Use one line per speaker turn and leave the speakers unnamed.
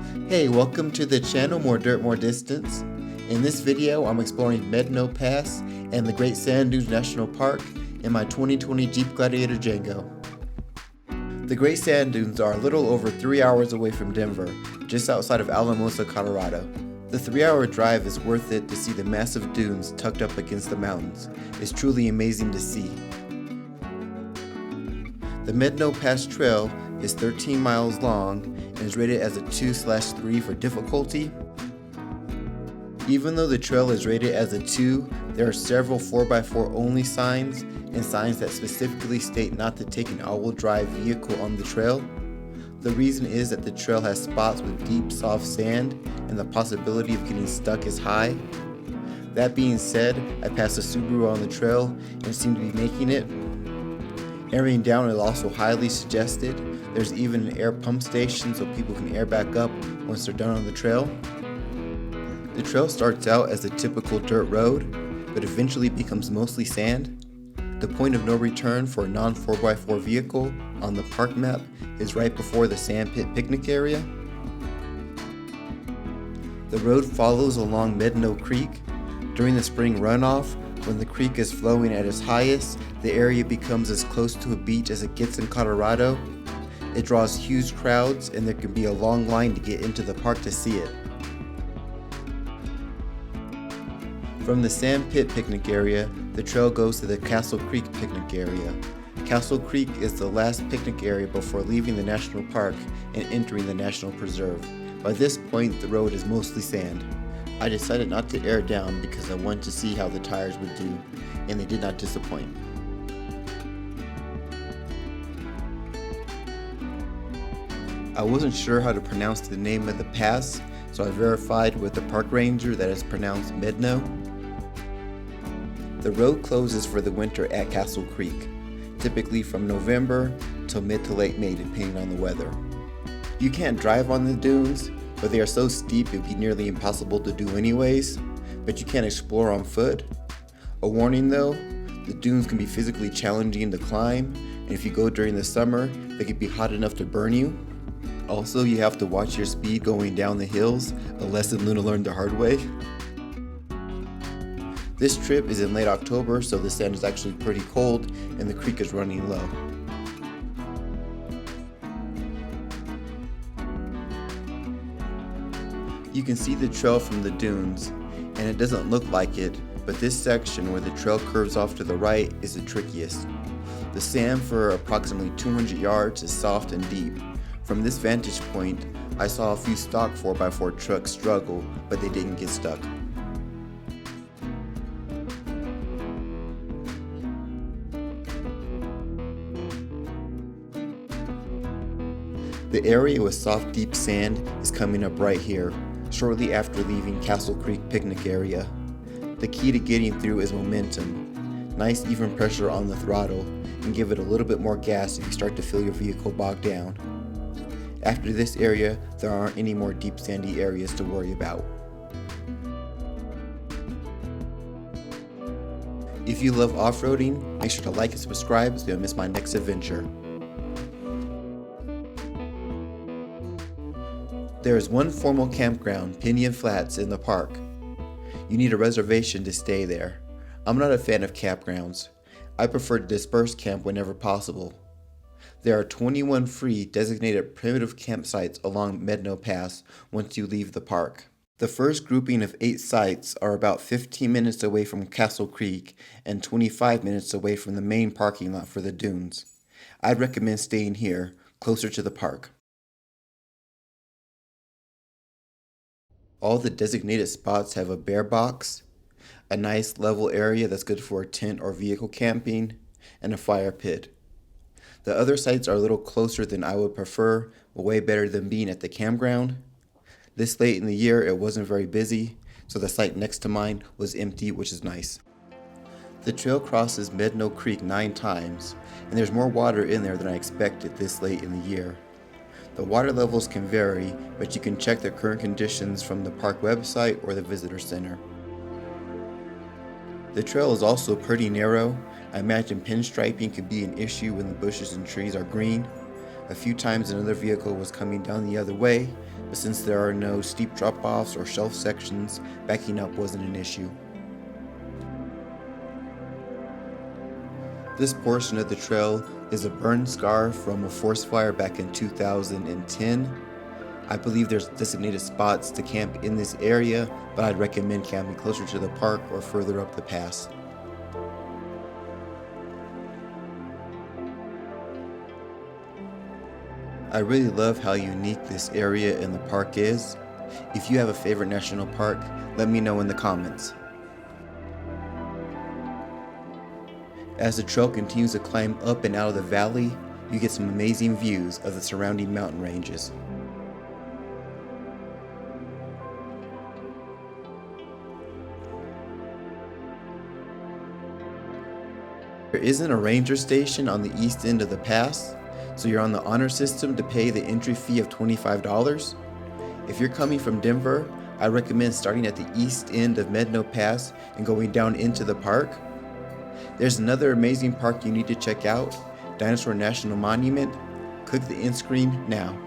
Hey, welcome to the channel More Dirt, More Distance. In this video, I'm exploring Medano Pass and the Great Sand Dunes National Park in my 2020 Jeep Gladiator Django. The Great Sand Dunes are a little over 3 hours away from Denver, just outside of Alamosa, Colorado. The 3-hour drive is worth it to see the massive dunes tucked up against the mountains. It's truly amazing to see. The Medano Pass Trail is 13 miles long and is rated as a 2/3 for difficulty. Even though the trail is rated as a 2, there are several 4x4 only signs and signs that specifically state not to take an all-wheel drive vehicle on the trail. The reason is that the trail has spots with deep, soft sand and the possibility of getting stuck is high. That being said, I passed a Subaru on the trail and seemed to be making it. Airing down is also highly suggested. There's even an air pump station so people can air back up once they're done on the trail. The trail starts out as a typical dirt road, but eventually becomes mostly sand. The point of no return for a non-4x4 vehicle on the park map is right before the sand pit picnic area. The road follows along Medano Creek. During the spring runoff, when the creek is flowing at its highest, the area becomes as close to a beach as it gets in Colorado. It draws huge crowds and there can be a long line to get into the park to see it. From the sand pit picnic area, the trail goes to the Castle Creek picnic area. Castle Creek is the last picnic area before leaving the national park and entering the national preserve. By this point, the road is mostly sand. I decided not to air down because I wanted to see how the tires would do, and they did not disappoint. I wasn't sure how to pronounce the name of the pass, so I verified with the park ranger that it's pronounced Medano. The road closes for the winter at Castle Creek, typically from November till mid to late May depending on the weather. You can't drive on the dunes, but they are so steep it would be nearly impossible to do anyways, but you can explore on foot. A warning though, the dunes can be physically challenging to climb, and if you go during the summer, they can be hot enough to burn you. Also, you have to watch your speed going down the hills, a lesson Luna learned the hard way. This trip is in late October, so the sand is actually pretty cold and the creek is running low. You can see the trail from the dunes, and it doesn't look like it, but this section where the trail curves off to the right is the trickiest. The sand for approximately 200 yards is soft and deep. From this vantage point, I saw a few stock 4x4 trucks struggle, but they didn't get stuck. The area with soft deep sand is coming up right here, shortly after leaving Castle Creek picnic area. The key to getting through is momentum. Nice even pressure on the throttle, and give it a little bit more gas if you start to feel your vehicle bogged down. After this area, there aren't any more deep sandy areas to worry about. If you love off-roading, make sure to like and subscribe so you don't miss my next adventure. There is one formal campground, Pinion Flats, in the park. You need a reservation to stay there. I'm not a fan of campgrounds. I prefer to disperse camp whenever possible. There are 21 free designated primitive campsites along Medano Pass once you leave the park. The first grouping of 8 sites are about 15 minutes away from Castle Creek and 25 minutes away from the main parking lot for the dunes. I'd recommend staying here, closer to the park. All the designated spots have a bear box, a nice level area that's good for tent or vehicle camping, and a fire pit. The other sites are a little closer than I would prefer, but way better than being at the campground. This late in the year it wasn't very busy, so the site next to mine was empty, which is nice. The trail crosses Medano Creek 9 times, and there's more water in there than I expected this late in the year. The water levels can vary, but you can check the current conditions from the park website or the visitor center. The trail is also pretty narrow. I imagine pinstriping could be an issue when the bushes and trees are green. A few times another vehicle was coming down the other way, but since there are no steep drop-offs or shelf sections, backing up wasn't an issue. This portion of the trail is a burn scar from a forest fire back in 2010. I believe there's designated spots to camp in this area, but I'd recommend camping closer to the park or further up the pass. I really love how unique this area in the park is. If you have a favorite national park, let me know in the comments. As the trail continues to climb up and out of the valley, you get some amazing views of the surrounding mountain ranges. There isn't a ranger station on the east end of the pass, so you're on the honor system to pay the entry fee of $25. If you're coming from Denver, I recommend starting at the east end of Medano Pass and going down into the park. There's another amazing park you need to check out, Dinosaur National Monument. Click the end screen now.